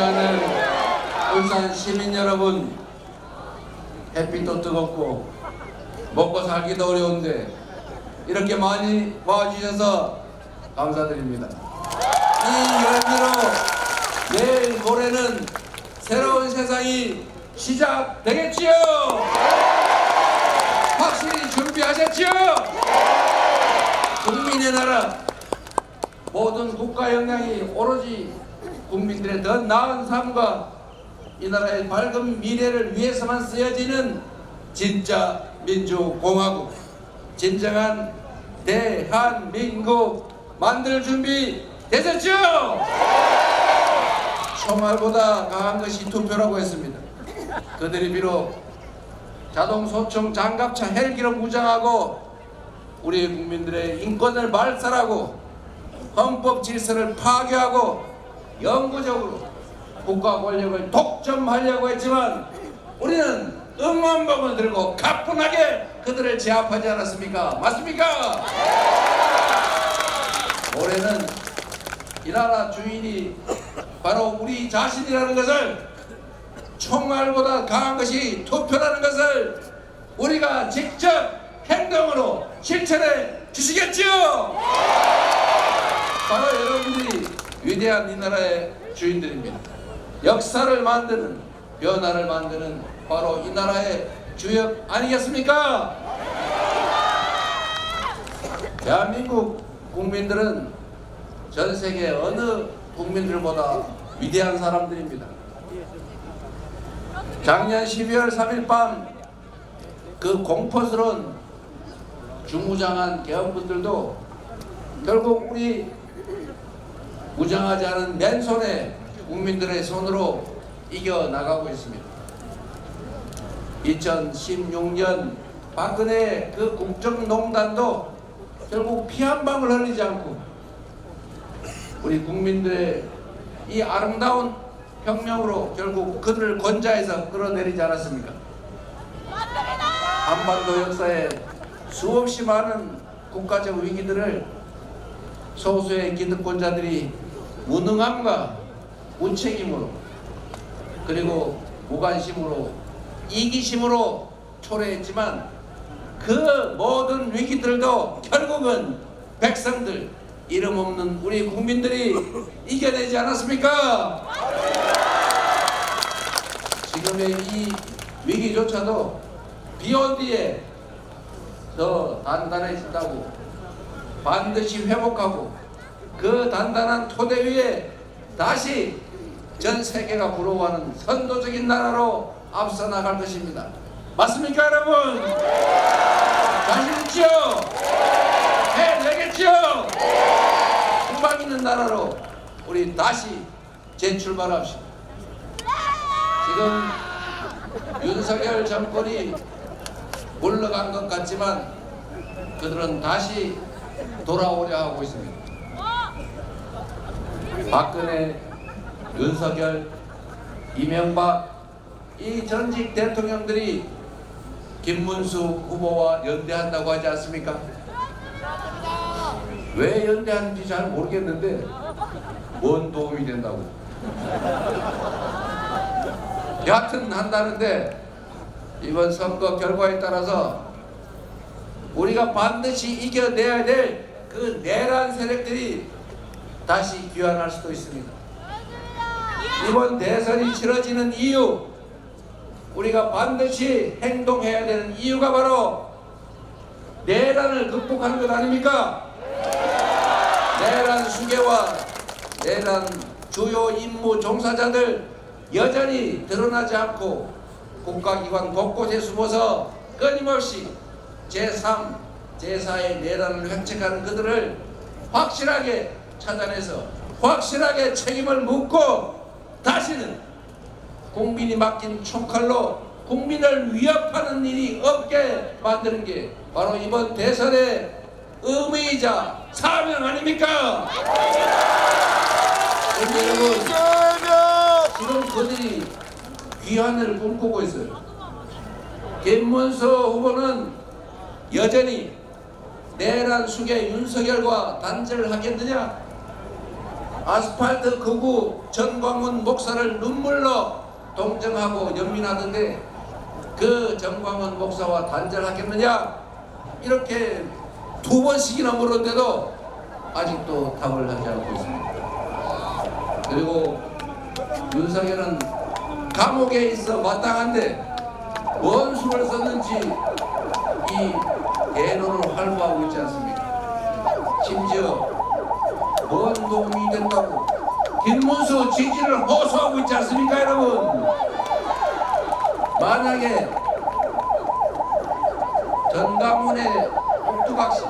존경하는 울산 시민 여러분, 햇빛도 뜨겁고 먹고 살기도 어려운데 이렇게 많이 봐주셔서 감사드립니다. 이 열기로 내일 모레는 새로운 세상이 시작되겠지요? 확실히 준비하셨지요? 국민의 나라, 모든 국가 역량이 오로지 국민들의 더 나은 삶과 이 나라의 밝은 미래를 위해서만 쓰여지는 진짜 민주공화국, 진정한 대한민국 만들 준비 되셨죠? 총알보다 강한 것이 투표라고 했습니다. 그들이 비록 자동소총 장갑차 헬기로 무장하고 우리 국민들의 인권을 말살하고 헌법 질서를 파괴하고 영구적으로 국가 권력을 독점하려고 했지만 우리는 응원봉을 들고 가뿐하게 그들을 제압하지 않았습니까? 맞습니까? 올해는 이 나라 주인이 바로 우리 자신이라는 것을, 총알보다 강한 것이 투표라는 것을 우리가 직접 행동으로 실천해 주시겠지요? 바로 여러분들이 위대한 이 나라의 주인들입니다. 역사를 만드는, 변화를 만드는 바로 이 나라의 주역 아니겠습니까? 대한민국 국민들은 전 세계 어느 국민들보다 위대한 사람들입니다. 작년 12월 3일 밤 그 공포스러운 중무장한 개헌군들도 결국 우리 무장하지 않은 맨손에 국민들의 손으로 이겨나가고 있습니다. 2016년 박근혜 그 국정농단도 결국 피 한 방울 흘리지 않고 우리 국민들의 이 아름다운 혁명으로 결국 그들을 권좌해서 끌어내리지 않았습니까? 한반도 역사에 수없이 많은 국가적 위기들을 소수의 기득권자들이 무능함과 무책임으로 그리고 무관심으로 이기심으로 초래했지만 그 모든 위기들도 결국은 백성들, 이름 없는 우리 국민들이 이겨내지 않았습니까? 지금의 이 위기조차도 비온 뒤에 더 단단해진다고 반드시 회복하고 그 단단한 토대 위에 다시 전 세계가 부러워하는 선도적인 나라로 앞서 나갈 것입니다. 맞습니까, 여러분? 자신 있죠? 해내겠죠? 희망 있는 나라로 우리 다시 재출발합시다. 지금 윤석열 정권이 물러간 것 같지만 그들은 다시 돌아오려 하고 있습니다. 박근혜, 윤석열, 이명박 이 전직 대통령들이 김문수 후보와 연대한다고 하지 않습니까? 왜 연대하는지 잘 모르겠는데 뭔 도움이 된다고 여하튼 한다는데 이번 선거 결과에 따라서 우리가 반드시 이겨내야 될 그 내란 세력들이 다시 귀환할 수도 있습니다. 이번 대선이 치러지는 이유, 우리가 반드시 행동해야 되는 이유가 바로 내란을 극복하는 것 아닙니까? 내란 수괴와 내란 주요 임무 종사자들 여전히 드러나지 않고 국가기관 곳곳에 숨어서 끊임없이 제3, 제4의 내란을 획책하는 그들을 확실하게 찾아내서 확실하게 책임을 묻고 다시는 국민이 맡긴 총칼로 국민을 위협하는 일이 없게 만드는 게 바로 이번 대선의 의미이자 사명 아닙니까? 여러분, 지금 그들이 귀환을 꿈꾸고 있어요. 김문수 후보는 여전히 내란 수괴 윤석열과 단절을 하겠느냐? 아스팔트 극우 전광훈 목사를 눈물로 동정하고 연민하던데 그 전광훈 목사와 단절하겠느냐 이렇게 2번씩이나 물었는데도 아직도 답을 하지 않고 있습니다. 그리고 윤석열은 감옥에 있어 마땅한데 뭔 수를 썼는지 이 예론을 활보하고 있지 않습니까? 심지어 뭔 도움이 된다고 김문수 지지를 호소하고 있지 않습니까 여러분? 만약에 전광훈의 옥두각시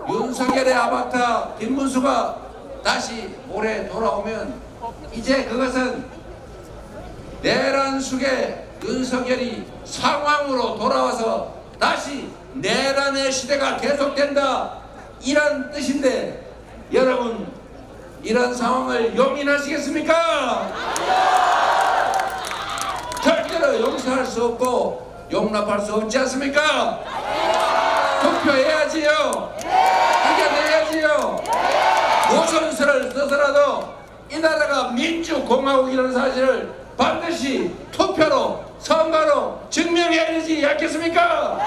윤석열의 아바타 김문수가 다시 올해 돌아오면 이제 그것은 내란 속에 윤석열이 상황으로 돌아와서 다시 내란의 시대가 계속된다 이런 뜻인데 여러분 이런 상황을 용인하시겠습니까? 절대로 용서할 수 없고 용납할 수 없지 않습니까? 투표해야지요. 이겨내야지요. 모선서를 써서라도 이 나라가 민주공화국이라는 사실을 반드시 투표로 선거로 증명해야 되지 않겠습니까?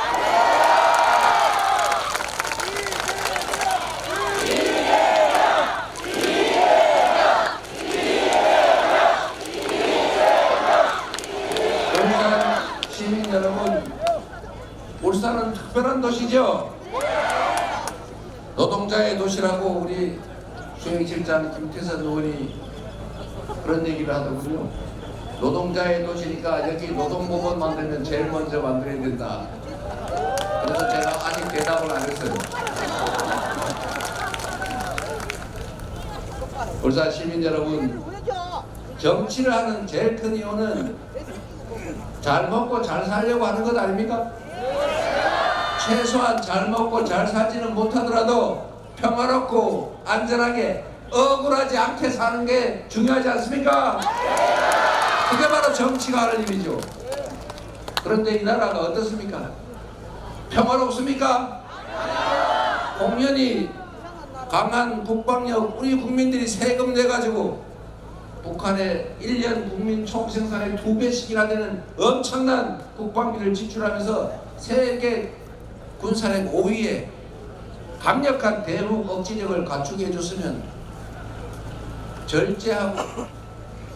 울산 시민 여러분, 울산은 특별한 도시죠. 노동자의 도시라고 우리 수행실장 김태선 의원이 그런 얘기를 하더군요. 노동자의 도시니까 여기 노동법원 만들면 제일 먼저 만들어야 된다. 그래서 제가 아직 대답을 안 했어요. 울산 시민 여러분, 정치를 하는 제일 큰 이유는 잘 먹고 잘 살려고 하는 것 아닙니까? 최소한 잘 먹고 잘 살지는 못하더라도 평화롭고 안전하게 억울하지 않게 사는 게 중요하지 않습니까? 그게 바로 정치가 하는 일이죠. 그런데 이 나라가 어떻습니까? 평화롭습니까? 공연히 강한 국방력 우리 국민들이 세금 내가지고 북한의 1년 국민 총생산의 2배씩이나 되는 엄청난 국방비를 지출하면서 세계 군사력 5위에 강력한 대북 억지력을 갖추게 해줬으면 절제하고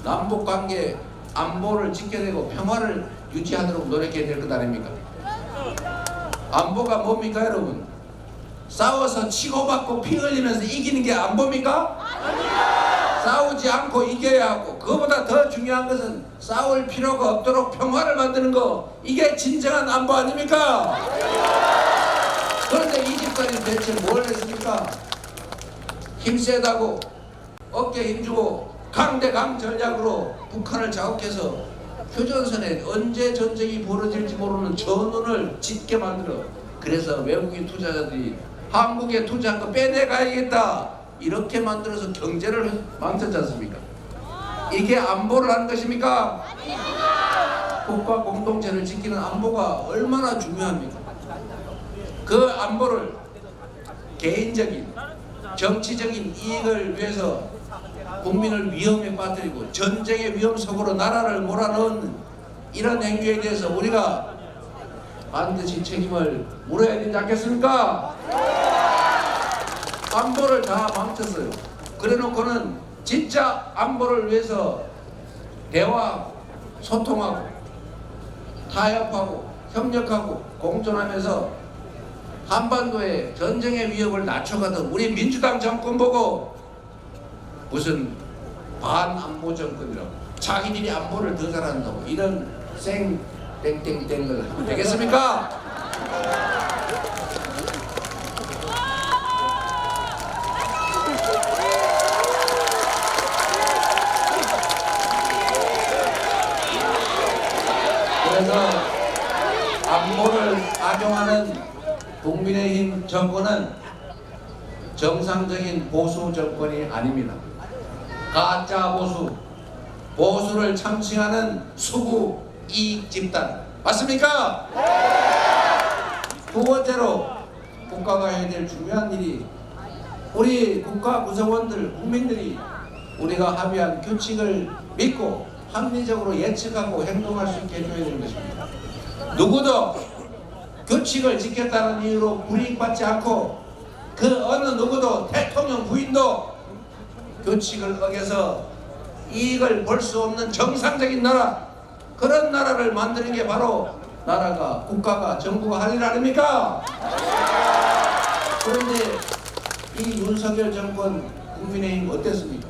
남북관계 안보를 지켜내고 평화를 유지하도록 노력해야 될 것 아닙니까? 안보가 뭡니까 여러분? 싸워서 치고받고 피 흘리면서 이기는 게 안보입니까? 싸우지 않고 이겨야 하고 그거보다 더 중요한 것은 싸울 필요가 없도록 평화를 만드는 거 이게 진정한 안보 아닙니까? 그런데 이 집단이 대체 뭘 했습니까? 힘세다고 어깨 힘주고 강대강 전략으로 북한을 자극해서 휴전선에 언제 전쟁이 벌어질지 모르는 전운을 짓게 만들어 그래서 외국인 투자자들이 한국에 투자한 거 빼내가야겠다 이렇게 만들어서 경제를 망쳤지 않습니까? 이게 안보를 하는 것입니까? 국가 공동체를 지키는 안보가 얼마나 중요합니까? 그 안보를 개인적인 정치적인 이익을 위해서 국민을 위험에 빠뜨리고 전쟁의 위험 속으로 나라를 몰아넣는 이런 행위에 대해서 우리가 반드시 책임을 물어야 되지 않겠습니까? 안보를 다 망쳤어요. 그래놓고는 진짜 안보를 위해서 대화, 소통하고 타협하고 협력하고 공존하면서 한반도의 전쟁의 위협을 낮춰가던 우리 민주당 정권 보고 무슨 반안보 정권이라고 자기들이 안보를 더 잘한다고 이런 생 땡땡땡을 하면 되겠습니까? 그래서 안보를 악용하는 국민의힘 정권은 정상적인 보수 정권이 아닙니다. 가짜 보수, 보수를 참칭하는 수구 이익 집단 맞습니까? 두 번째로 국가가 해야 될 중요한 일이 우리 국가 구성원들, 국민들이 우리가 합의한 규칙을 믿고 합리적으로 예측하고 행동할 수 있게 해줘야 되는 것입니다. 누구도 규칙을 지켰다는 이유로 불이익받지 않고 그 어느 누구도 대통령 부인도 규칙을 어겨서 이익을 볼 수 없는 정상적인 나라, 그런 나라를 만드는 게 바로 나라가, 국가가, 정부가 할 일 아닙니까? 그런데 이 윤석열 정권, 국민의힘 어땠습니까?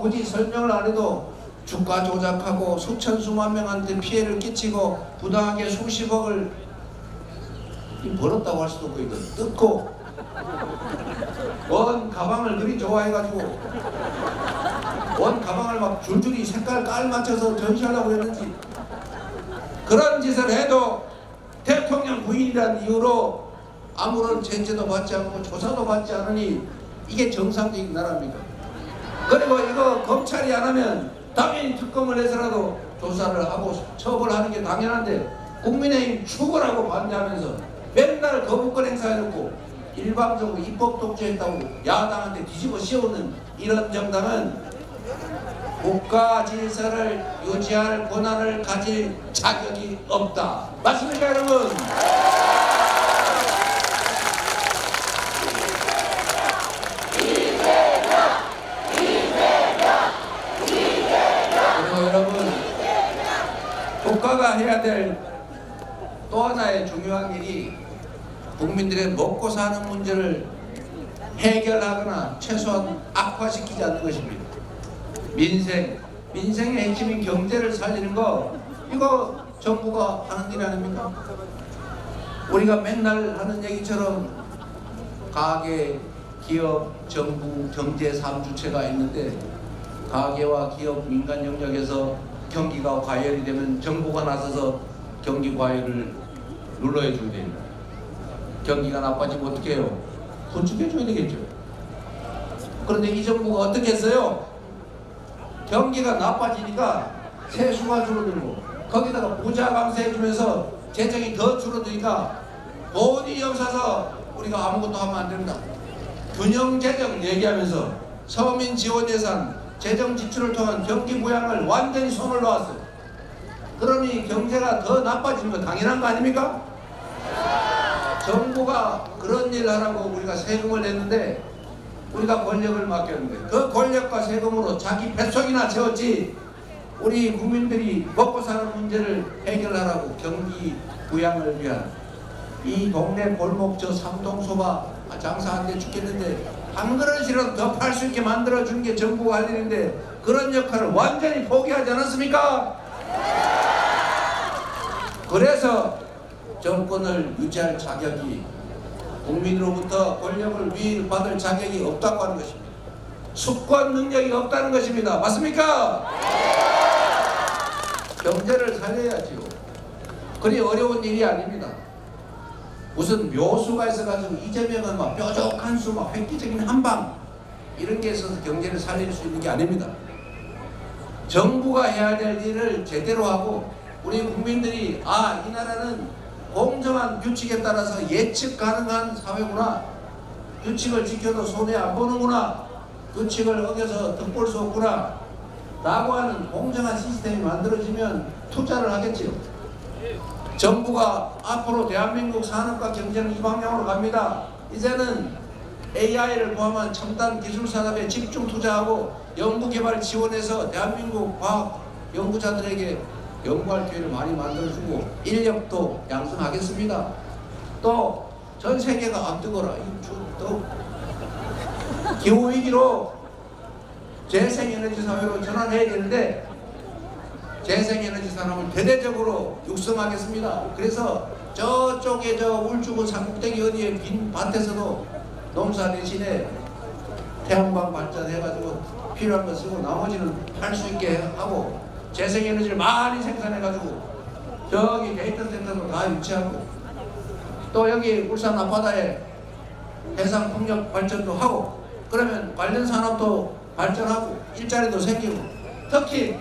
굳이 설명을 안 해도 주가 조작하고 수천 수만 명한테 피해를 끼치고 부당하게 수십억을 벌었다고 할 수도 없고 뜯고 원 가방을 그리 좋아해가지고 원 가방을 막 줄줄이 색깔 깔 맞춰서 전시하려고 했는지 그런 짓을 해도 대통령 부인이라는 이유로 아무런 제재도 받지 않고 조사도 받지 않으니 이게 정상적인 나라입니까? 그리고 이거 검찰이 안 하면 당연히 특검을 해서라도 조사를 하고 처벌하는 게 당연한데 국민의힘 죽으라고 반대하면서 맨날 거부권 행사해놓고 일방적으로 입법 독재했다고 야당한테 뒤집어 씌우는 이런 정당은 국가 질서를 유지할 권한을 가질 자격이 없다. 맞습니까, 여러분? 그리고 여러분, 국가가 해야 될 또 하나의 중요한 일이 국민들의 먹고 사는 문제를 해결하거나 최소한 악화시키지 않는 것입니다. 민생의 핵심인 경제를 살리는 거, 이거 정부가 하는 일 아닙니까? 우리가 맨날 하는 얘기처럼 가계, 기업, 정부, 경제 3주체가 있는데 가계와 기업, 민간 영역에서 경기가 과열이 되면 정부가 나서서 경기 과열을 눌러야 줘야 됩니다. 경기가 나빠지면 어떻게 해요? 건축해 줘야 되겠죠. 그런데 이 정부가 어떻게 했어요? 경기가 나빠지니까 세수가 줄어들고 거기다가 부자 강세해 주면서 재정이 더 줄어드니까 돈이 없어서 우리가 아무것도 하면 안 됩니다. 균형 재정 얘기하면서 서민 지원 예산, 재정 지출을 통한 경기 부양을 완전히 손을 놓았어요. 그러니 경제가 더 나빠지는 거 당연한 거 아닙니까? 정부가 그런 일을 하라고 우리가 세금을 냈는데 우리가 권력을 맡겼는데 그 권력과 세금으로 자기 뱃속이나 채웠지 우리 국민들이 먹고 사는 문제를 해결하라고 경기 부양을 위한 이 동네 골목 저 삼동소바 장사 안 돼 죽겠는데 한 그릇이라도 더 팔 수 있게 만들어주는 게 정부가 할 일인데 그런 역할을 완전히 포기하지 않았습니까? 그래서 정권을 유지할 자격이 국민으로부터 권력을 위임받을 자격이 없다고 하는 것입니다. 수권 능력이 없다는 것입니다. 맞습니까? 경제를 살려야지요. 그리 어려운 일이 아닙니다. 무슨 묘수가 있어가지고 이재명은 막 뾰족한 수, 막 획기적인 한방 이런 게 있어서 경제를 살릴 수 있는 게 아닙니다. 정부가 해야 될 일을 제대로 하고 우리 국민들이 이 나라는 공정한 규칙에 따라서 예측 가능한 사회구나, 규칙을 지켜도 손해 안 보는구나, 규칙을 어겨서 득볼 수 없구나 라고 하는 공정한 시스템이 만들어지면 투자를 하겠지요. 정부가 앞으로 대한민국 산업과 경제는 이 방향으로 갑니다. 이제는 AI를 포함한 첨단 기술 산업에 집중 투자하고 연구개발 지원해서 대한민국 과학 연구자들에게 연구할 기회를 많이 만들어주고 인력도 양성하겠습니다. 또 전 세계가 앞두거라. 또 기후위기로 재생에너지 사회로 전환해야 되는데 재생에너지 산업을 대대적으로 육성하겠습니다. 그래서 저쪽에 저 울주군 산꼭대기 어디에 빈 밭에서도 농사 대신에 태양광 발전해가지고 필요한 거 쓰고 나머지는 팔 수 있게 하고 재생에너지를 많이 생산해가지고 저기 데이터 센터로 다 유치하고 또 여기 울산 앞바다에 해상 풍력 발전도 하고 그러면 관련 산업도 발전하고 일자리도 생기고 특히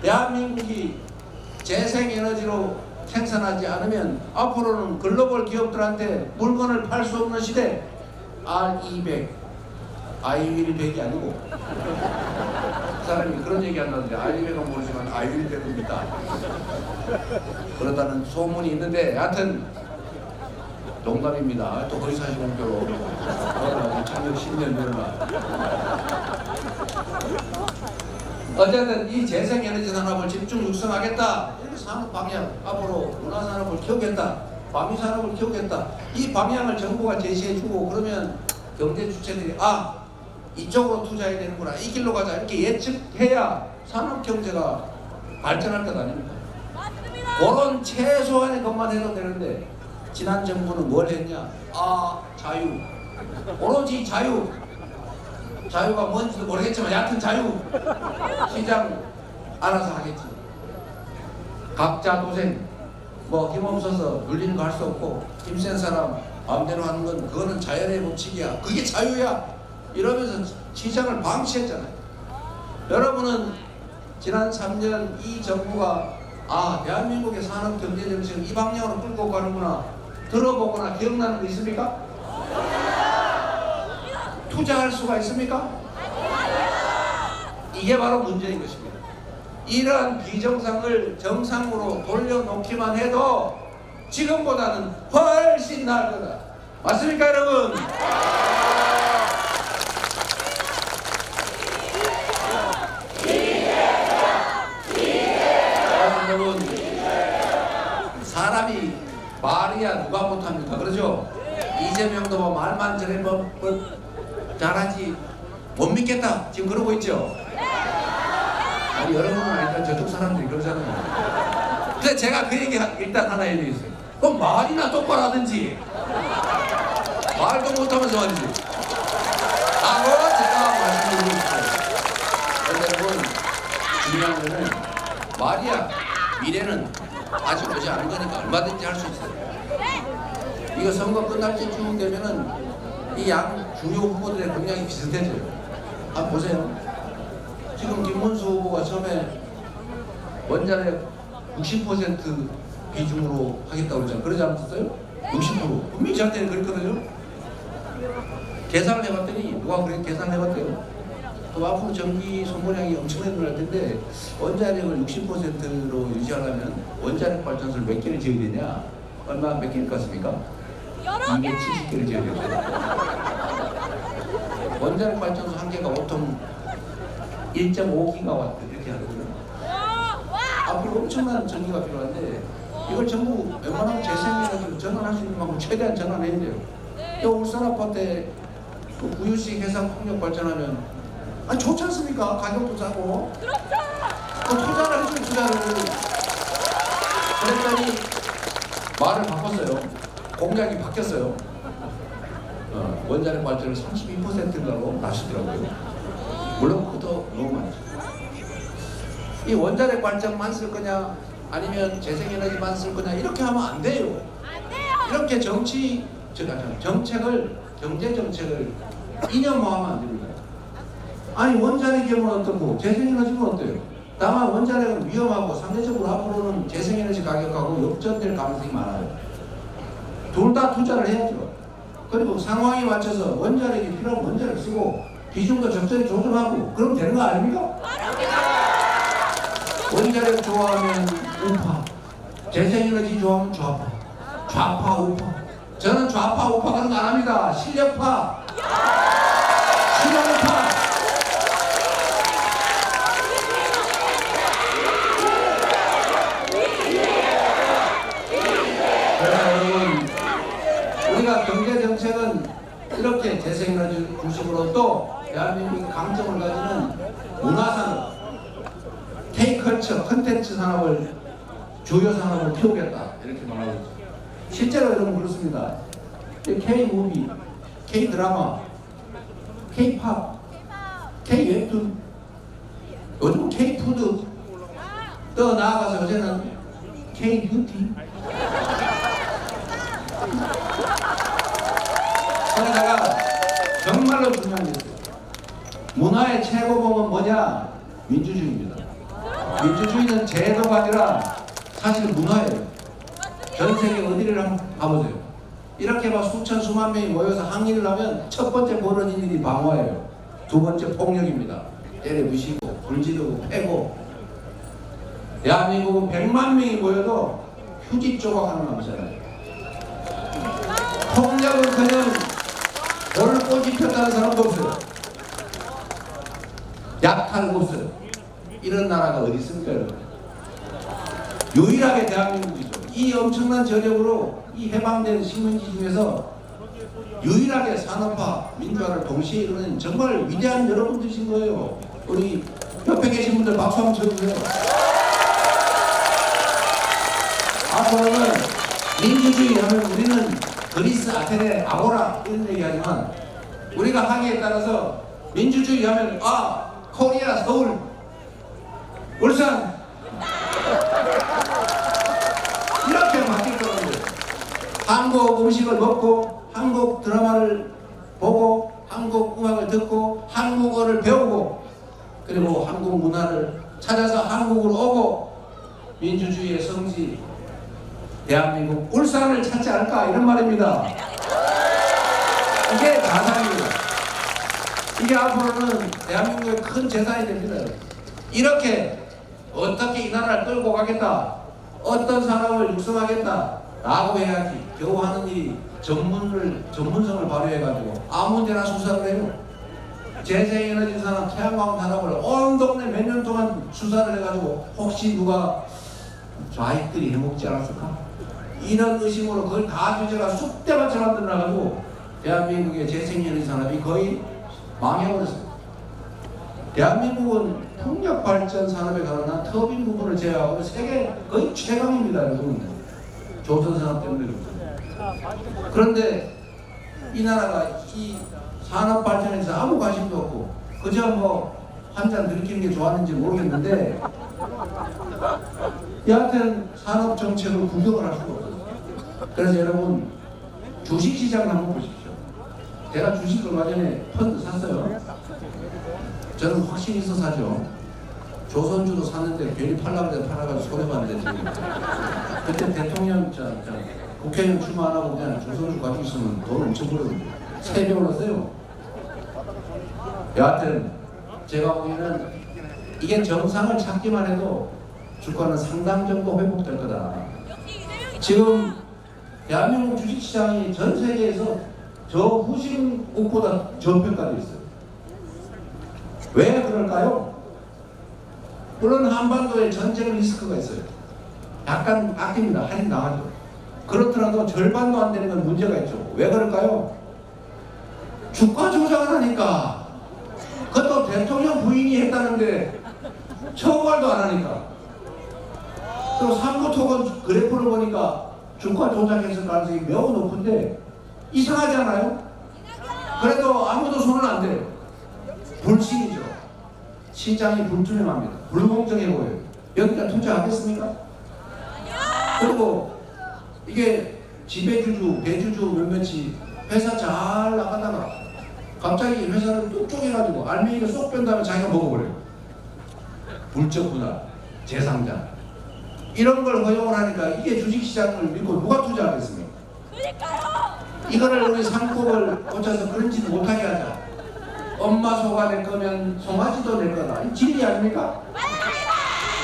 대한민국이 재생에너지로 생산하지 않으면 앞으로는 글로벌 기업들한테 물건을 팔 수 없는 시대, R200 I100이 아니고 그 사람이 그런 얘기 한다는데 I200은 모르지만 I100입니다. 그렇다는 소문이 있는데 하여튼 농담입니다. 또 거기사시공표로 창역 10년 전만. 어쨌든 이 재생에너지 산업을 집중 육성하겠다. 이런 산업 방향, 앞으로 문화산업을 키우겠다, 방위산업을 키우겠다. 이 방향을 정부가 제시해주고 그러면 경제 주체들이 이쪽으로 투자해야 되는구나, 이 길로 가자 이렇게 예측해야 산업 경제가 발전할 것 아닙니까? 맞습니다. 그런 최소한의 것만 해도 되는데 지난 정부는 뭘 했냐? 자유. 오로지 자유. 자유가 뭔지도 모르겠지만 여하튼 자유. 시장 알아서 하겠지. 각자 도생. 힘없어서 눌리는 거 할 수 없고 힘센 사람 마음대로 하는 건 그거는 자연의 법칙이야. 그게 자유야. 이러면서 시장을 방치했잖아요. 여러분은 지난 3년 이 정부가 대한민국의 산업 경제 정책을 이 방향으로 끌고 가는구나 들어보거나 기억나는 거 있습니까? 투자할 수가 있습니까? 이게 바로 문제인 것입니다. 이러한 비정상을 정상으로 돌려놓기만 해도 지금보다는 훨씬 나을 거다. 맞습니까, 여러분? 여러분, 사람이 말이야 누가 못합니까? 그러죠? 이재명도 뭐 말만 저래 잘하지 못 믿겠다 지금 그러고 있죠? 아니 여러분은 아니다. 저쪽 사람들이 그러잖아요. 근데 제가 그 얘기 일단 하나 해드리겠어요. 그럼 말이나 똑바로 하든지 말도 못하면서 말이지 제가 말씀드리고 싶어요. 여러분 중요한 거는 말이야 미래는 아직 오지 않은 거니까 얼마든지 할 수 있어요. 이거 선거 끝날 때쯤 되면은 이 양 주요 후보들의 공약이 비슷해져요. 한번 보세요. 지금 김문수 후보가 처음에 원자력 60% 비중으로 하겠다고 그러잖아요. 그러지 않았어요? 60%. 분명히 잘 때는 그랬거든요. 계산을 해봤더니 누가 그렇게 계산을 해봤대요. 또 앞으로 전기 소모량이 엄청나게 늘어날 텐데 원자력을 60%로 유지하려면 원자력 발전소를 몇 개를 지어야 되냐? 얼마 몇 개일 것 같습니까? 270개를 지어야 됩니다. 원자력 발전소 한 개가 보통 1.5기가와트 이렇게 하거든요. 앞으로 엄청난 전기가 필요한데 이걸 전부 웬만하면 재생에너지로 전환할 수 있는 만큼 최대한 전환해야 돼요. 이 울산 아파트에 그 구유식 해상 풍력 발전하면 좋지 않습니까? 가격도 싸고. 그렇죠. 투자를 해줘요, 투자를. 그랬더니 말을 바꿨어요. 공약이 바뀌었어요. 원자력 발전을 32%인가로 낮추더라고요. 물론 그것도 너무 많죠. 이 원자력 발전만 쓸 거냐 아니면 재생에너지만 쓸 거냐 이렇게 하면 안 돼요. 안 돼요. 이렇게 정책을 경제 정책을 이념화하면 안 됩니다. 아니 원자력 경우는 어떻고 재생에너지는 어때요? 다만 원자력은 위험하고 상대적으로 앞으로는 재생에너지 가격하고 역전될 가능성이 많아요. 둘 다 투자를 해야죠. 그리고 상황에 맞춰서 원자력이 필요하면 원자력 쓰고 비중도 적절히 조절하고 그러면 되는 거 아닙니까? 원자력 좋아하면 우파, 재생에너지 좋아하면 좌파, 좌파 우파. 저는 좌파 우파 그런 거 안 합니다. 실력파, 실용파. 우리가 경제정책은 이렇게 재생에너지 중심으로 또 대한민국이 강점을 가지는 문화산업, K컬처, 컨텐츠 산업을 주요 산업으로 키우겠다 이렇게 말하고 있죠. 실제로 여러분 그렇습니다. K-무비, K-드라마, K-팝, K-웹툰, 요즘 K-푸드, 또 나아가서 요새는 K-뷰티. 거기다가 정말로 중요한 게 있어요. 문화의 최고봉은 뭐냐? 민주주의입니다. 민주주의는 제도가 아니라 사실 문화예요. 전 세계 어디를 한번 가보세요. 이렇게 막 수천 수만 명이 모여서 항의를 하면 첫 번째 벌어진 일이 방화예요. 두 번째 폭력입니다. 때려 부시고 불 지르고 패고. 대한민국은 100만 명이 모여도 휴지 조각 하나 남지 않아요. 폭력은 그냥 돌을 꼬집혔다는 사람도 없어요. 약탈도 없어요. 이런 나라가 어디 있습니까, 여러분? 유일하게 대한민국이죠. 이 엄청난 저력으로 이 해방된 식민지 중에서 유일하게 산업화, 민주화를 동시에 이루는 정말 위대한 여러분들이신 거예요. 우리 옆에 계신 분들 박수 한번 쳐주세요. 앞으로는 민주주의 하면 우리는 그리스, 아테네, 아고라 이런 얘기하지만 우리가 하기에 따라서 민주주의 하면 코리아, 서울, 울산 이렇게 바뀔 거거든요. 한국 음식을 먹고 한국 드라마를 보고 한국 음악을 듣고 한국어를 배우고 그리고 한국 문화를 찾아서 한국으로 오고 민주주의의 성지 대한민국 울산을 찾지 않을까 이런 말입니다. 이게 가상입니다. 이게 앞으로는 대한민국의 큰 재산이 됩니다. 이렇게 어떻게 이 나라를 끌고 가겠다, 어떤 사람을 육성하겠다 라고 해야지 겨우 하는 일이 전문성을 발휘해가지고 아무 데나 수사를 해요. 재생에너지 산업, 태양광 산업을 온 동네 몇 년 동안 수사를 해가지고 혹시 누가 좌익들이 해먹지 않았을까? 이런 의심으로 그걸 다 규제가 쑥대밭에 만들어가지고 대한민국의 재생에너지 산업이 거의 망해버렸어요. 대한민국은 풍력발전 산업에 관한 터빈 부분을 제외하고 세계 거의 최강입니다. 여러분. 조선산업 때문에 그렇습니다. 그런데 이 나라가 이 산업 발전에 대해서 아무 관심도 없고 그저 뭐 한 잔 들이키는 게 좋았는지 모르겠는데 여하튼 산업 정책을 구경을 할 수가 없어요. 그래서 여러분 주식시장 한번 보십시오. 제가 주식 얼마 전에 펀드 샀어요. 저는 확신이 있어 사죠. 조선주도 샀는데 괜히 팔라고 해서 팔아가지고 손해봤는데 지금. 그때 대통령, 국회의원 출마 안 하고 그냥 조선주 가지고 있으면 돈 엄청 벌었는데 3배 올랐어요. 여하튼 제가 보기에는 이게 정상을 찾기만 해도 주가는 상당 정도 회복될 거다. 지금 대한민국 주식시장이 전 세계에서 저 후진국보다 저평가되어 있어요. 왜 그럴까요? 물론 한반도에 전쟁 리스크가 있어요. 약간 아낍니다. 할인 나가죠. 그렇더라도 절반도 안 되는 건 문제가 있죠. 왜 그럴까요? 주가 조작을 하니까 그것도 대통령 부인이 했다는데 처벌도 안 하니까 또 삼부토건 그래프를 보니까 주가 조작했을 가능성이 매우 높은데 이상하지 않아요? 그래도 아무도 손은 안 대요. 불신이죠. 시장이 불투명합니다. 불공정해 보여요. 여기다 투자하겠습니까? 그리고 이게 지배주주, 배주주 몇몇이 회사 잘 나가다가 갑자기 회사를 뚝 쪼개가지고 알맹이가 쏙 뺀 다음에 자기가 먹어버려요. 불적 분할, 재상장 이런 걸 허용을 하니까 이게 주식시장을 믿고 누가 투자하겠습니까? 이거를 우리 상법을 고쳐서 그런 짓 못하게 하자. 엄마 소가 내 거면 송아지도 내 거다. 이 진리 아닙니까?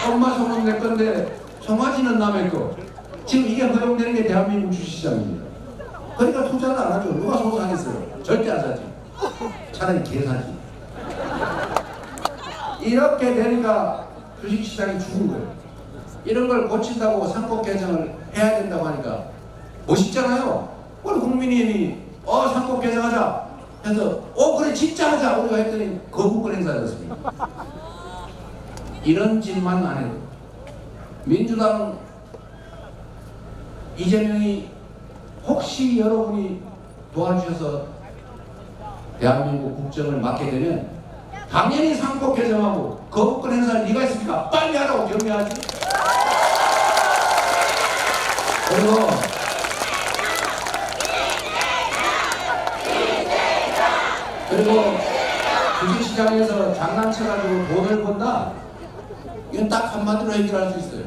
엄마 소는 내 건데 송아지는 남의 거. 지금 이게 허용되는 게 대한민국 주식시장입니다. 그러니까 투자를 안 하죠. 누가 소 사겠어요? 절대 안 사지. 차라리 개 사지. 이렇게 되니까 주식시장이 죽은 거예요. 이런 걸 고친다고 상법 개정을 해야 된다고 하니까 멋있잖아요. 우리 국민의힘이 상법 개정하자 해서 그래 진짜 하자 우리가 했더니 거부권 행사였습니다. 이런 짓만 안 해도 민주당 이재명이 혹시 여러분이 도와주셔서 대한민국 국정을 맡게 되면 당연히 상법 개정하고 거부권 행사를 네가 있습니까? 빨리 하라고 경례하지. 그리고 주식시장에서 장난쳐가지고 돈을 번다? 이건 딱 한마디로 해결할 수 있어요.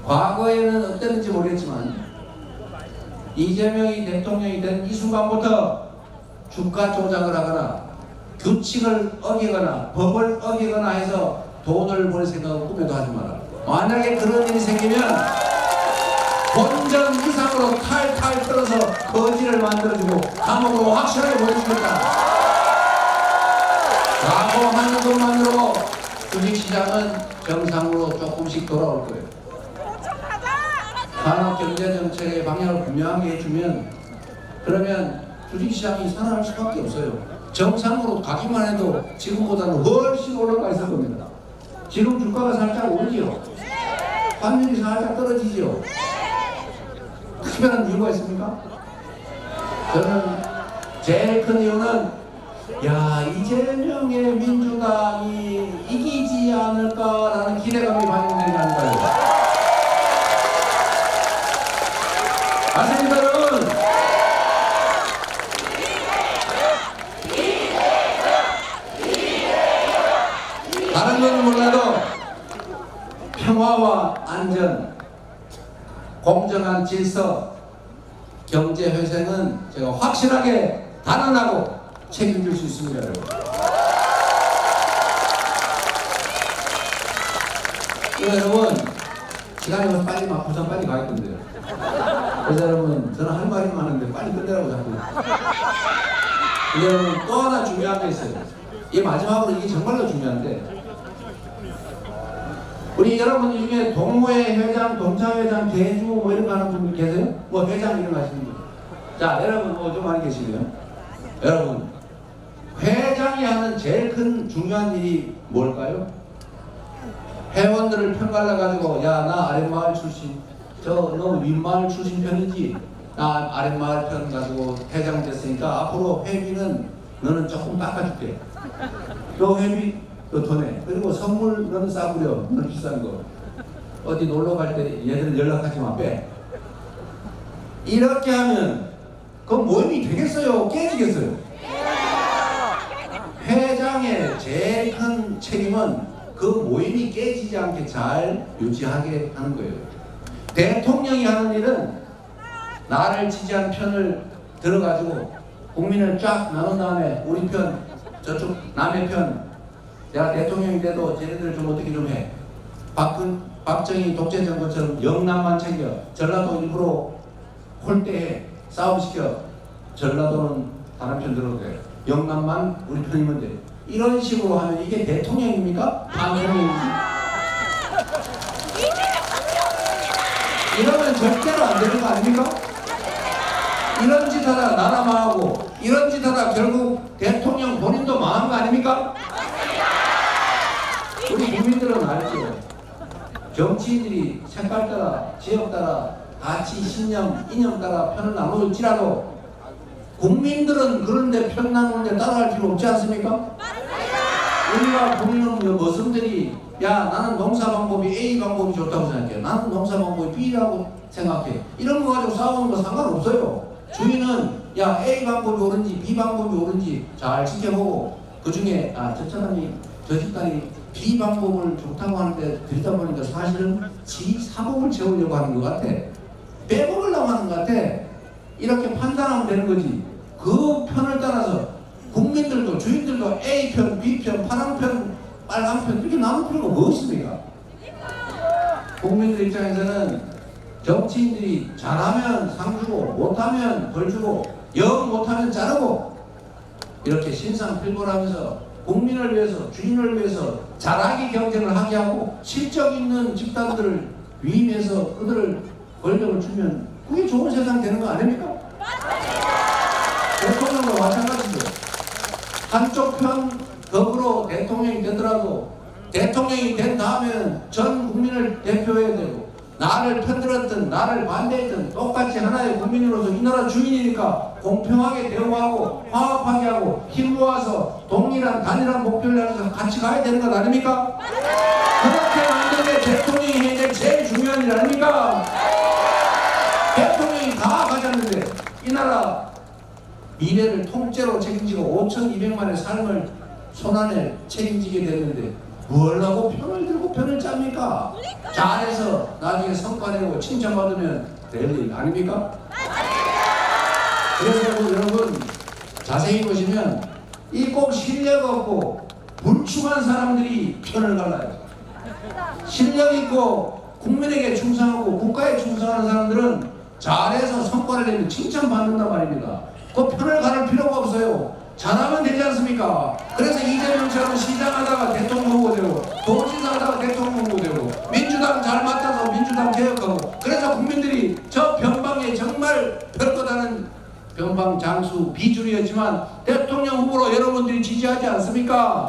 과거에는 어땠는지 모르겠지만 이재명이 대통령이 된 이 순간부터 주가 조작을 하거나 규칙을 어기거나 법을 어기거나 해서 돈을 벌 생각을 꿈에도 하지 마라. 만약에 그런 일이 생기면 본전 이상으로 탈탈 털어서 거지를 만들어주고 감옥으로 확실하게 보내주겠다 라고 하는 것만으로 주식시장은 정상으로 조금씩 돌아올 거예요. 산업경제정책의 방향을 분명하게 해주면 그러면 주식시장이 살아날 수밖에 없어요. 정상으로 가기만 해도 지금보다는 훨씬 올라가 있을 겁니다. 지금 주가가 살짝 오르지요. 환율이 살짝 떨어지지요. 특별한 이유가 있습니까? 저는 제일 큰 이유는 야 이재명의 민주당이 이기지 않을까라는 기대감이 반영되지 않을까요? 아십니까 여러분? 다른 건 몰라도 평화와 안전, 공정한 질서, 경제회생은 제가 확실하게 단언하고 책임질 수 있습니다 여러분. 여러분 시간이 빨리 막 부산 빨리 가 있던데요. 그래서 여러분 저는 할 말이 많은데 빨리 끝내라고 자꾸. 여러분 또 하나 중요한 게 있어요. 이 마지막으로 이게 정말로 중요한데 우리 여러분 중에 동호회 회장, 동창회장, 대주 뭐 이런 거 하는 분 계세요? 뭐 회장 이런 거 하시는 분? 자 여러분 뭐 좀 많이 계시고요. 여러분 회장이 하는 제일 큰 중요한 일이 뭘까요? 회원들을 편갈라 가지고 야 나 아랫마을 출신 저 너 윗마을 출신 편이지 나 아랫마을 편 가지고 회장 됐으니까 앞으로 회비는 너는 조금 깎아줄게. 너 회비 너 더 내. 그리고 선물 너는 싸구려 너는 비싼 거 어디 놀러 갈 때 얘들은 연락하지 마 빼. 이렇게 하면 그 모임이 되겠어요? 깨지겠어요? 회장의 제일 큰 책임은 그 모임이 깨지지 않게 잘 유지하게 하는 거예요. 대통령이 하는 일은 나를 지지한 편을 들어가지고 국민을 쫙 나눈 다음에 우리 편 저쪽 남의 편 내가 대통령이 돼도 쟤네들 좀 어떻게 좀 해. 박정희 독재 정권처럼 영남만 챙겨 전라도 일부러 홀대해 싸움시켜 전라도는 다른 편 들어오게 영남만 우리 편이면 돼. 이런 식으로 하면 이게 대통령입니까? 방송인지? 이러면 절대로 안 되는 거 아닙니까? 이런 짓 하다 나라 망하고 이런 짓 하다 결국 대통령 본인도 망한 거 아닙니까? 우리 국민들은 알죠. 정치인들이 색깔 따라 지역 따라 가치 신념 이념 따라 편을 나누을지라도 국민들은 그런데 편 나누는데 따라할 필요 없지 않습니까? 우리가 보는 머슴들이 야 나는 농사 방법이 A 방법이 좋다고 생각해. 나는 농사 방법이 B라고 생각해. 이런 거 가지고 싸우는 거 상관없어요. 주인은 야 A 방법이 옳은지 B 방법이 옳은지 잘 지켜보고 그 중에 저 사람이 저 집단이 B 방법을 좋다고 하는데 들이다 보니까 사실은 지 사법을 채우려고 하는 것 같아. 빼먹으려고 하는 것 같아. 이렇게 판단하면 되는 거지. 그 편을 따라서 국민들도 주인들도 A편, B편, 파랑편, 빨간편 이렇게 나눌 필요가 무엇입니까? 국민들 입장에서는 정치인들이 잘하면 상 주고 못하면 벌 주고 영 못하면 자르고 이렇게 신상필벌하면서 국민을 위해서 주인을 위해서 잘하기 경쟁을 하게 하고 실적 있는 집단들을 위임해서 그들을 권력을 주면 그게 좋은 세상 되는 거 아닙니까? 대통령도 마찬가지죠. 한쪽 편 덕으로 대통령이 되더라도 대통령이 된 다음에는 전 국민을 대표해야 되고 나를 편들었든 나를 반대했든 똑같이 하나의 국민으로서 이 나라 주인이니까 공평하게 대우하고 화합하게 하고 힘 모아서 동일한 단일한 목표를 향해서 같이 가야 되는 것 아닙니까? 그렇게 만드는 게 대통령이 해야 될 제일 중요한 일 아닙니까? 대통령이 다 가졌는데 이 나라 미래를 통째로 책임지고 5,200만의 삶을 손안에 책임지게 됐는데 뭘 하고 편을 들고 편을 짭니까? 잘해서 나중에 성과 내고 칭찬받으면 될 일 아닙니까? 그래서 여러분 자세히 보시면 이 꼭 실력 없고 불충한 사람들이 편을 갈라요. 실력 있고 국민에게 충성하고 국가에 충성하는 사람들은 잘해서 성과를 내면 칭찬받는단 말입니다. 그 편을 가를 필요가 없어요. 잘하면 되지 않습니까? 그래서 이재명처럼 시장하다가 대통령 후보 되고 도지사하다가 대통령 후보 되고 민주당 잘 맡아서 민주당 개혁하고 그래서 국민들이 저 변방에 정말 별거다는 변방 장수 비주류였지만 대통령 후보로 여러분들이 지지하지 않습니까?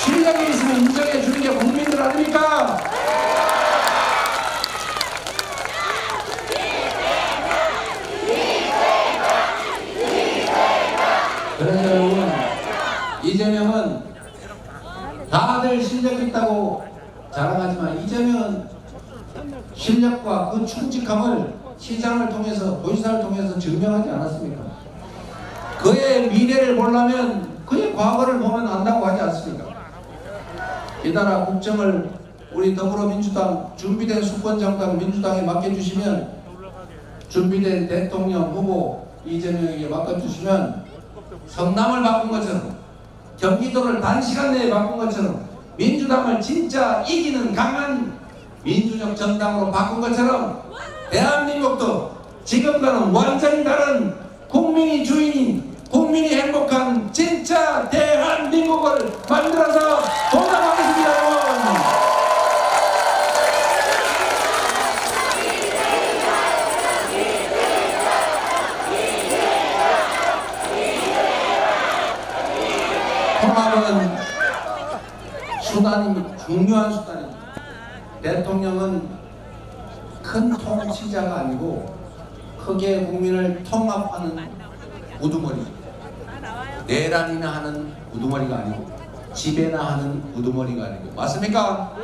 실력이 있으면 인정해 주는 게 국민들 아닙니까? 그래서 여러분 이재명은 다들 실력 있다고 자랑하지만 이재명은 실력과 그 충직함을 시장을 통해서 도지사를 통해서 증명하지 않았습니까? 그의 미래를 보려면 그의 과거를 보면 안다고 하지 않습니까? 이 나라 국정을 우리 더불어민주당 준비된 수권장관 민주당에 맡겨주시면 준비된 대통령 후보 이재명에게 맡겨주시면 성남을 바꾼 것처럼 경기도를 단시간 내에 바꾼 것처럼 민주당을 진짜 이기는 강한 민주적 정당으로 바꾼 것처럼 대한민국도 지금과는 완전히 다른 국민이 주인인 국민이 행복한 진짜 대한민국을 만들어서 보답하겠습니다. 여러분. 통합은 수단입니다. 중요한 수단입니다. 대통령은 큰 통치자가 아니고 크게 국민을 통합하는 우두머리, 내란이나 하는 우두머리가 아니고 지배나 하는 우두머리가 아니고 맞습니까?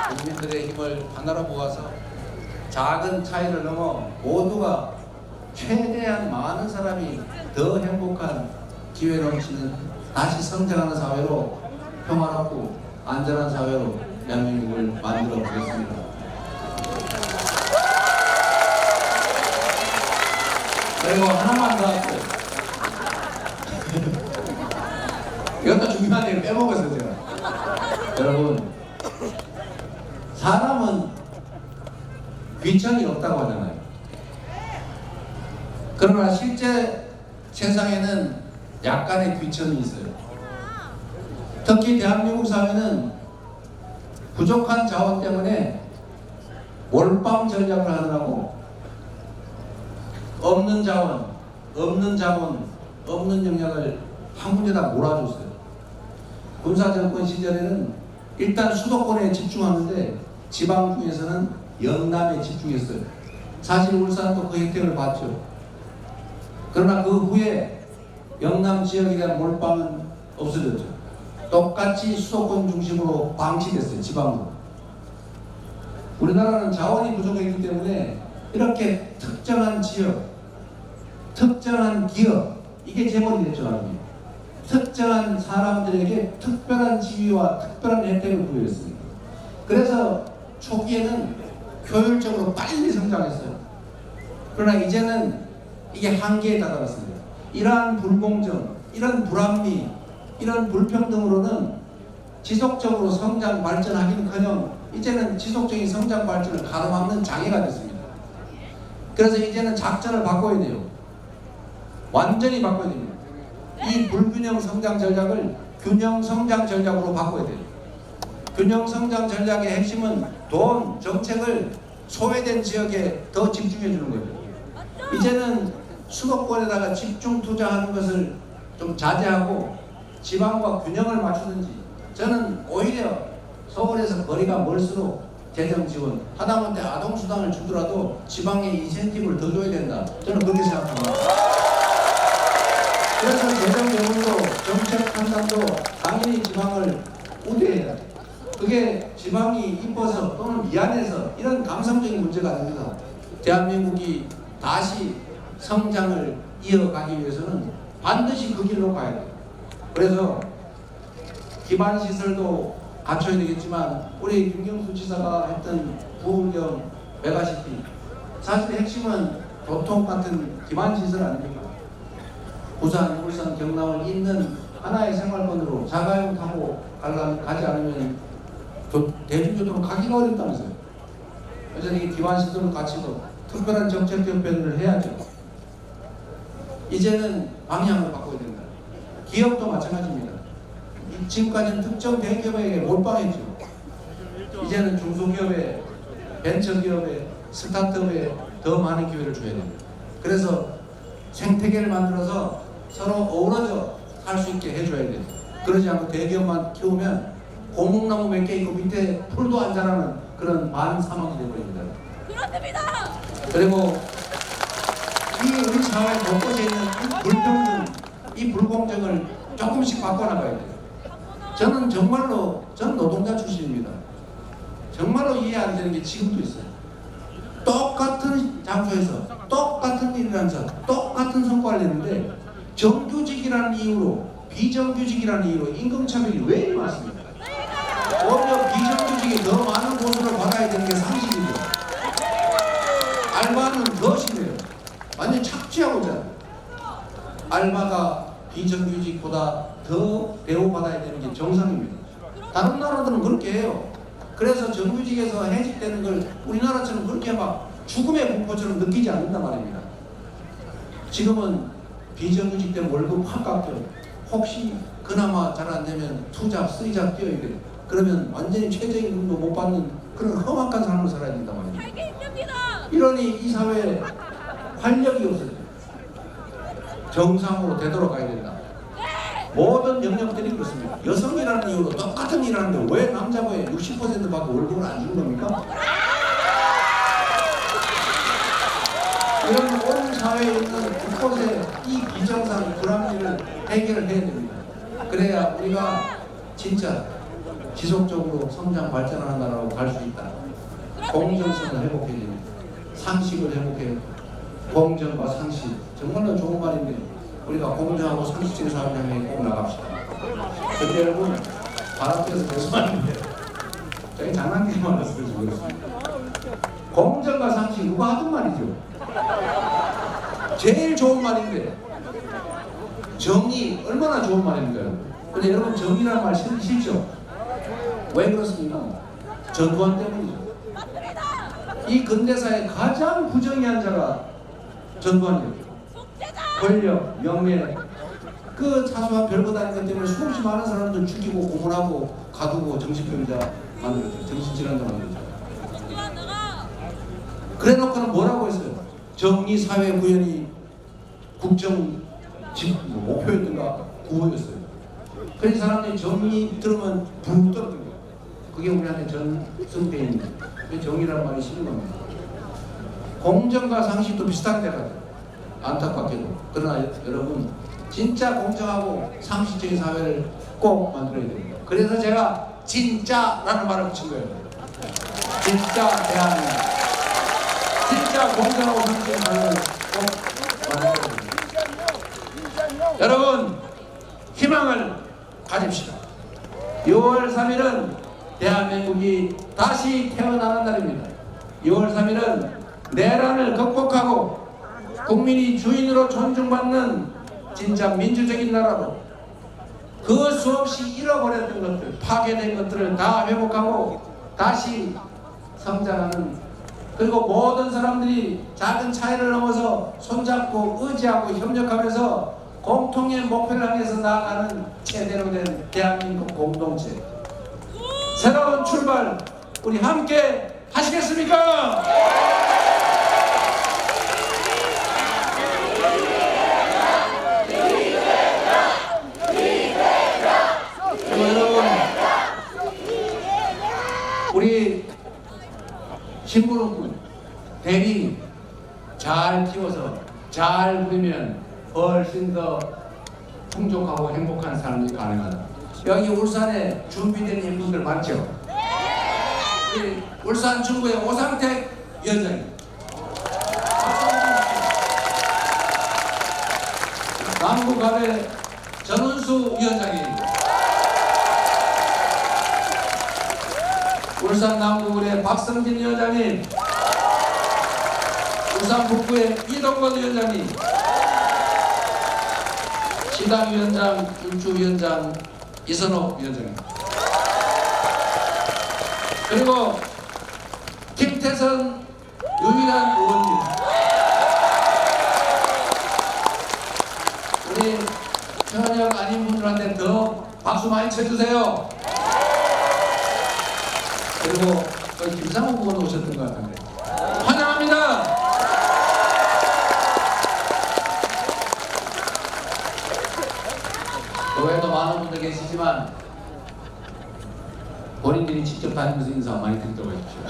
국민들의 힘을 하나로 모아서 작은 차이를 넘어 모두가 최대한 많은 사람이 더 행복한 기회 넘치는 다시 성장하는 사회로 평화롭고 안전한 사회로 대한민국을 만들어 보겠습니다. 그리고 하나만 더 할게요. 이것도 중요한 얘기를 빼먹었어요 제가. 여러분 사람은 귀천이 없다고 하잖아요. 그러나 실제 세상에는 약간의 귀천이 있어요. 특히 대한민국 사회는 부족한 자원 때문에 몰빵 전략을 하느라고 없는 자원, 없는 자본, 없는 영역을 한 군데다 몰아줬어요. 군사정권 시절에는 일단 수도권에 집중하는데 지방 중에서는 영남에 집중했어요. 사실 울산도 그 혜택을 봤죠. 그러나 그 후에 영남 지역에 대한 몰빵은 없어졌죠. 똑같이 수도권 중심으로 방치됐어요. 지방으로. 우리나라는 자원이 부족했기 때문에 이렇게 특정한 지역, 특정한 기업, 이게 재벌이 됐죠. 나중에. 특정한 사람들에게 특별한 지위와 특별한 혜택을 부여했습니다. 그래서 초기에는 효율적으로 빨리 성장했어요. 그러나 이제는 이게 한계에 다다랐습니다. 이러한 불공정, 이런 불합리, 이런 불평등으로는 지속적으로 성장 발전하기는커녕 이제는 지속적인 성장 발전을 가로막는 장애가 됐습니다. 그래서 이제는 작전을 바꿔야 돼요. 완전히 바꿔야 됩니다. 이 불균형 성장 전략을 균형 성장 전략으로 바꿔야 돼요. 균형 성장 전략의 핵심은 돈, 정책을 소외된 지역에 더 집중해 주는 거죠. 이제는 수도권에다가 집중 투자하는 것을 좀 자제하고 지방과 균형을 맞추든지, 저는 오히려 서울에서 거리가 멀수록 재정 지원, 하다못해 아동수당을 주더라도 지방에 인센티브를 더 줘야 된다. 저는 그렇게 생각합니다. 그래서 재정 여부도 정책 판단도 당연히 지방을 우대해야 돼. 그게 지방이 이뻐서 또는 미안해서 이런 감성적인 문제가 아닙니다. 대한민국이 다시 성장을 이어가기 위해서는 반드시 그 길로 가야 돼요. 그래서 기반 시설도 갖춰야 되겠지만 우리 김경수 지사가 했던 부울경 메가시티 사실 핵심은 교통 같은 기반 시설 아닙니까? 부산, 울산, 경남을 잇는 하나의 생활권으로 자가용 타고 가지 않으면 대중교통을 가기가 어렵다면서요. 그래서 이 기반 시설을 갖추고 특별한 정책 변화를 해야죠. 이제는 방향을 바꿔야 된다. 기업도 마찬가지입니다. 지금까지는 특정 대기업에게 몰빵했죠. 이제는 중소기업에, 벤처기업에, 스타트업에 더 많은 기회를 줘야 됩니다. 그래서 생태계를 만들어서 서로 어우러져 살 수 있게 해줘야 돼요. 그러지 않고 대기업만 키우면 고목나무 몇 개 있고 밑에 풀도 안 자라는 그런 반사막이 되어버립니다. 그렇습니다. 그리고 이 우리 사회 곳곳에 있는 이 불평등, 이 불공정을 조금씩 바꿔나가야 돼요. 저는 노동자 출신입니다. 정말로 이해 안 되는 게 지금도 있어요. 똑같은 장소에서 똑같은 일을 하면서 똑같은 성과를 내는데 정규직이라는 이유로 비정규직이라는 이유로 임금차별이 왜 이리 많습니까? 오히려 비정규직이 더 많은 보수를 받아야 되는 게 상식이죠. 알바는 더 심해요. 완전 착취하고자. 알바가 비정규직보다 더 대우받아야 되는 게 정상입니다. 다른 나라들은 그렇게 해요. 그래서 정규직에서 해직되는 걸 우리나라처럼 그렇게 막 죽음의 공포처럼 느끼지 않는단 말입니다. 지금은 비정규직 때문에 월급 확 깎여. 혹시 그나마 잘 안 되면 투잡, 쓰리잡 뛰어야 돼. 그러면 완전히 최저임금도 못 받는 그런 험악한 삶을 살아야 된단 말입니다. 살기 힘듭니다. 이러니 이 사회에 활력이 없어요. 정상으로 되돌아가야 된다. 모든 영역들이 그렇습니다. 여성이라는 이유로 똑같은 일 하는데 왜 남자보에 60%밖에 월급을 안 주는 겁니까? 이런 온 사회에 있는 곳곳에 이 비정상 불합리를 해결을 해야 됩니다. 그래야 우리가 진짜 지속적으로 성장 발전하는 나라로 갈 수 있다. 공정성을 회복해야 됩니다. 상식을 회복해야 공정과 상식, 정말로 좋은 말인데 우리가 공정하고 상식적인 사회를 향해 꼭 나갑시다. 근데 여러분, 바람께서 죄송한데 저희 장난기만 말았어요. 공정과 상식 누가 하던 말이죠. 제일 좋은 말인데 정의 얼마나 좋은 말인가요? 근데 여러분 정의라는 말 싫죠? 왜 그렇습니까? 전두환 때문이죠. 이 근대사의 가장 부정의한 자가 전두환이에요. 권력, 명예, 그 사소한 별거 다른 것 때문에 수없이 많은 사람들 죽이고 고문하고 가두고 정신병자 만들었죠. 정신질환자 만들었죠. 그래놓고는 뭐라고 했어요? 정의, 사회 구현이 국정 목표였던가 구호였어요. 그래서 사람들이 정의 들으면 붕 떨어진 거예요. 그게 우리한테 전승대입니다. 정의라는 말이 싫은 겁니다. 공정과 상식도 비슷한 데가 돼요. 안타깝게도. 그러나 여러분 진짜 공정하고 상식적인 사회를 꼭 만들어야 됩니다. 그래서 제가 진짜라는 말을 붙인 거예요. 진짜 대한민국, 진짜 공정하고 상식적인 사회를 꼭 만들어야 됩니다. 여러분 희망을 가집시다. 6월 3일은 대한민국이 다시 태어나는 날입니다. 6월 3일은 내란을 극복하고 국민이 주인으로 존중받는 진짜 민주적인 나라로 그 수없이 잃어버렸던 것들, 파괴된 것들을 다 회복하고 다시 성장하는, 그리고 모든 사람들이 작은 차이를 넘어서 손잡고 의지하고 협력하면서 공통의 목표를 향해서 나아가는 제대로 된 대한민국 공동체, 새로운 출발 우리 함께 하시겠습니까? 여러분, 우리 심부름꾼, 대리 잘 키워서 잘 부리면 훨씬 더 풍족하고 행복한 삶이 가능하다. 여기 울산에 준비된 인물들 많죠? 우리 울산 중구의 오상택 위원장님, 남구갑의 전운수 위원장님, 울산 남구군의 박성진 위원장님, 울산 북구의 이동건 위원장님, 시당위원장, 울주위원장 이선호 위원장님, 그리고 김태선 유일한 의원님, 우리 현역 아닌 분들한테 더 박수 많이 쳐주세요. 그리고 김상호 의원 오셨던 것 같은데 환영합니다. 그 외에도 많은 분들 계시지만 본인들이 직접 다니면서 인사 많이 드리도록 해주십시오.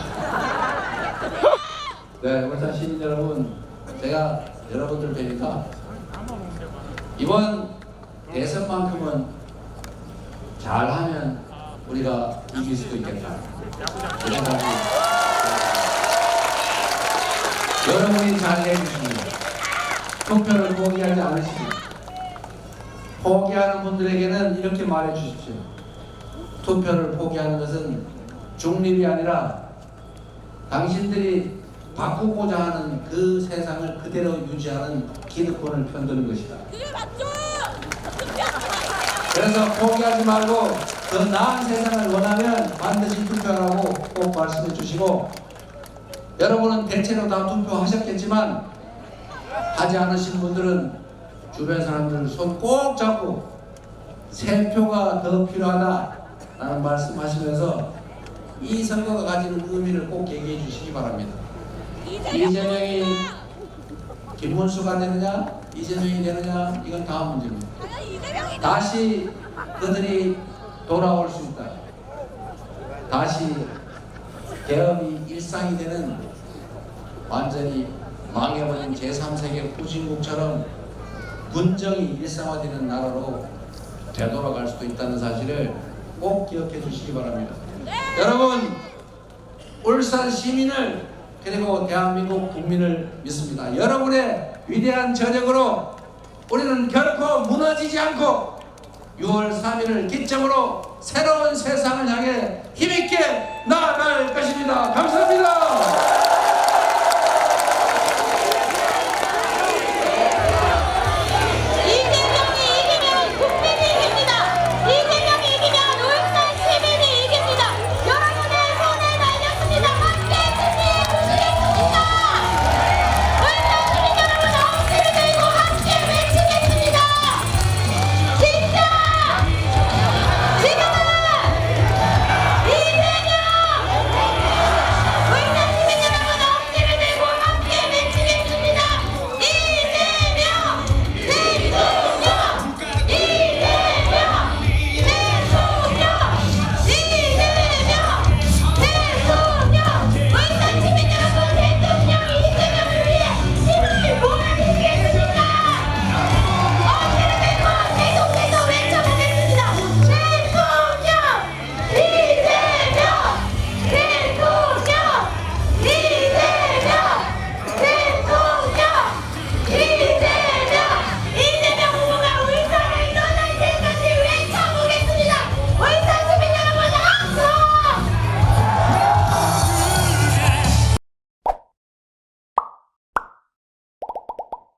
네, 울산 시민 여러분, 제가 여러분들 뵈니까 이번 대선만큼은 잘하면 우리가 이길 수도 있겠다. 그 생각이 여러분이 잘 해주십니다. 투표를 포기하지 않으십니다. 포기하는 분들에게는 이렇게 말해 주십시오. 투표를 포기하는 것은 중립이 아니라 당신들이 바꾸고자 하는 그 세상을 그대로 유지하는 기득권을 편드는 것이다. 그래서 포기하지 말고 더 나은 세상을 원하면 반드시 투표하라고 꼭 말씀해 주시고, 여러분은 대체로 다 투표하셨겠지만 하지 않으신 분들은 주변 사람들 손 꼭 잡고 세 표가 더 필요하다라는 말씀하시면서 이 선거가 가지는 의미를 꼭 얘기해 주시기 바랍니다. 이재명이 김문수가 되느냐 이재명이 되느냐 이건 다음 문제입니다. 다시 그들이 돌아올 수 있다. 다시 개업이 일상이 되는 완전히 망해버린 제3세계 후진국처럼 군정이 일상화되는 나라로 되돌아갈 수도 있다는 사실을 꼭 기억해 주시기 바랍니다. 여러분, 울산 시민을 그리고 대한민국 국민을 믿습니다. 여러분의 위대한 저력으로 우리는 결코 무너지지 않고 6월 3일을 기점으로 새로운 세상을 향해 힘있게 나아갈 것입니다. 감사합니다.